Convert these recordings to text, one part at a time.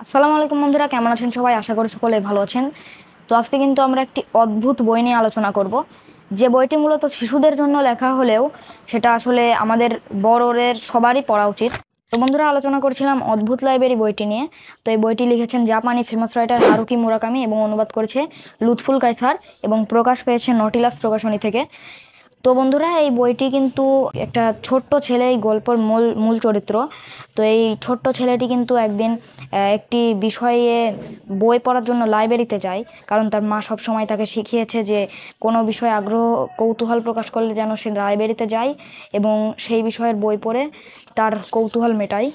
আসসালামু আলাইকুম বন্ধুরা, কেমন আছেন সবাই? আশা করি সকলে ভালো আছেন। তো আজকে কিন্তু আমরা একটি অদ্ভুত বই নিয়ে আলোচনা করব, যে বইটি মূলত শিশুদের জন্য লেখা হলেও সেটা আসলে আমাদের বড়দের সবারই পড়া উচিত। তো বন্ধুরা, আলোচনা করছিলাম অদ্ভুত লাইব্রেরি বইটি নিয়ে। তো এই বইটি লিখেছেন জাপানি ফেমাস রাইটার হারুকি মুরাকামি এবং অনুবাদ করেছে লুৎফুল কায়সার এবং প্রকাশ পেয়েছে নটিলাস প্রকাশনী থেকে। তো বন্ধুরা, এই বইটি কিন্তু একটা ছোট্ট ছেলে এই গল্পের মূল মূল চরিত্র। তো এই ছোট্ট ছেলেটি কিন্তু একদিন একটি বিষয়ে বই পড়ার জন্য লাইব্রেরিতে যায়, কারণ তার মা সবসময় তাকে শিখিয়েছে যে কোনো বিষয়ে আগ্রহ কৌতূহল প্রকাশ করলে যেন সে লাইব্রেরিতে যায় এবং সেই বিষয়ের বই পড়ে তার কৌতূহল মেটায়।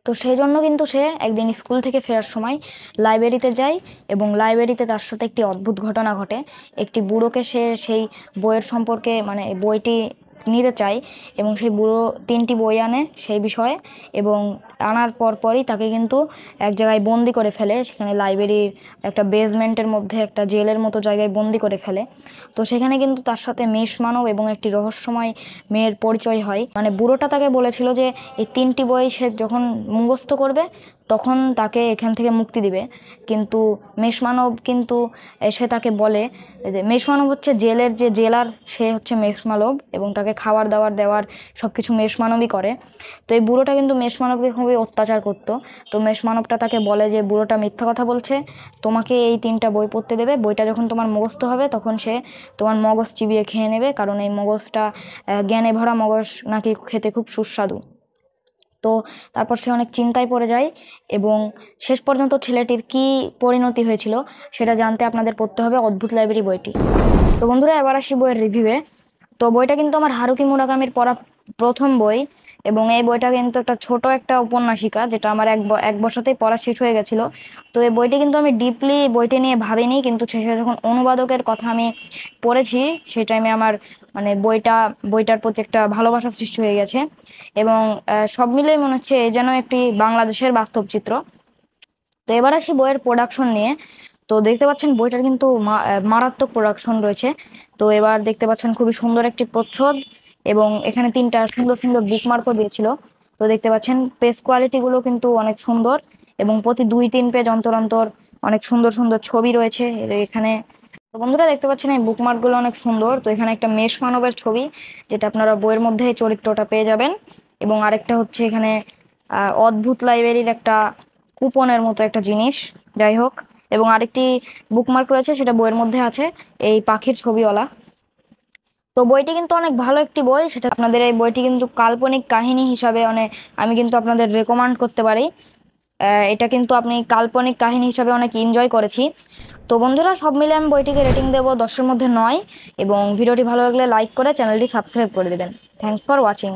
তো সেই জন্য কিন্তু সে একদিন স্কুল থেকে ফেরার সময় লাইব্রেরিতে যায় এবং লাইব্রেরিতে তার সাথে একটি অদ্ভুত ঘটনা ঘটে। একটি বুড়োকে সে সেই বইয়ের সম্পর্কে মানে বইটি নিতে চায় এবং সেই বুড়ো 3টি বই আনে সেই বিষয়ে, এবং আনার পরই তাকে কিন্তু এক জায়গায় বন্দি করে ফেলে। সেখানে লাইব্রেরির একটা বেসমেন্টের মধ্যে একটা জেলের মতো জায়গায় বন্দি করে ফেলে। তো সেখানে কিন্তু তার সাথে মেষ মানব এবং একটি রহস্যময় মেয়ের পরিচয় হয়। মানে বুড়োটা তাকে বলেছিল যে এই 3টি বই সে যখন মুখস্থ করবে তখন তাকে এখান থেকে মুক্তি দিবে, কিন্তু মেষমানব কিন্তু এসে তাকে বলে যে মেষমানব হচ্ছে জেলের যে জেলার, সে হচ্ছে মেষমানব এবং তাকে খাবার দাবার দেওয়ার সব কিছু মেষমানবই করে। তো এই বুড়োটা কিন্তু মেষমানবকে খুবই অত্যাচার করতো। তো মেষমানবটা তাকে বলে যে বুড়োটা মিথ্যা কথা বলছে, তোমাকে এই 3টা বই পড়তে দেবে, বইটা যখন তোমার মুখস্থ হবে তখন সে তোমার মগজ চিবিয়ে খেয়ে নেবে, কারণ এই মগজটা জ্ঞানে ভরা মগজ নাকি খেতে খুব সুস্বাদু। তো তারপর সে অনেক চিন্তায় পড়ে যায় এবং শেষ পর্যন্ত ছেলেটির কি পরিণতি হয়েছিল সেটা জানতে আপনাদের পড়তে হবে অদ্ভুত লাইব্রেরি বইটি। তো বন্ধুরা, এবার আসি বইয়ের রিভিউয়ে। তো বইটা কিন্তু আমার হারুকি মুরাকামির পড়া প্রথম বই এবং এই বইটা কিন্তু একটা উপন্যাসিকা, যেটা আমার এক বছরতেই পড়া শেষ হয়ে গেছিল। তো এই বইটি কিন্তু আমি ডিপলি বইটি নিয়ে ভাবিনি, কিন্তু শেষে যখন অনুবাদকের কথা আমি পড়েছি সেই টাইমে আমার মানে বইটার প্রতি একটা ভালোবাসা সৃষ্টি হয়ে গেছে এবং সব মিলেই মনে হচ্ছে এ যেন একটি বাংলাদেশের বাস্তব চিত্র। তো এবার আসি বইয়ের প্রোডাকশন নিয়ে। তো দেখতে পাচ্ছেন বইটার কিন্তু মারাত্মক প্রোডাকশন রয়েছে। তো এবার দেখতে পাচ্ছেন খুবই সুন্দর একটি প্রচ্ছদ এবং এখানে 3টা সুন্দর সুন্দর বুকমার্কও দিয়েছিল। তো দেখতে পাচ্ছেন পেজ কোয়ালিটি গুলো কিন্তু অনেক সুন্দর এবং প্রতি 2-3 পেজ অন্তর অন্তর অনেক সুন্দর সুন্দর ছবি রয়েছে এখানে। তো বন্ধুরা, দেখতে পাচ্ছেন এই বুকমার্ক গুলো অনেক সুন্দর। তো এখানে একটা মেষ মানবের ছবি, যেটা আপনারা বইয়ের মধ্যে এই চরিত্রটা পেয়ে যাবেন, এবং আরেকটা হচ্ছে এখানে অদ্ভুত লাইব্রেরির একটা কুপনের মতো একটা জিনিস, যাই হোক। এবং আরেকটি বুকমার্ক রয়েছে, সেটা বইয়ের মধ্যে আছে, এই পাখির ছবিওয়ালা। তো বইটি কিন্তু অনেক ভালো একটি বই, সেটা আপনাদের এই বইটি কিন্তু কাল্পনিক কাহিনী হিসাবে আমি কিন্তু আপনাদের রেকমেন্ড করতে পারি। এটা কিন্তু আপনি কাল্পনিক কাহিনী হিসাবে অনেক এনজয় করেছি। তো বন্ধুরা, সব মিলে আমি বইটিকে রেটিং দেবো 10-এর মধ্যে 9, এবং ভিডিওটি ভালো লাগলে লাইক করে চ্যানেলটি সাবস্ক্রাইব করে দেবেন। Thanks for watching.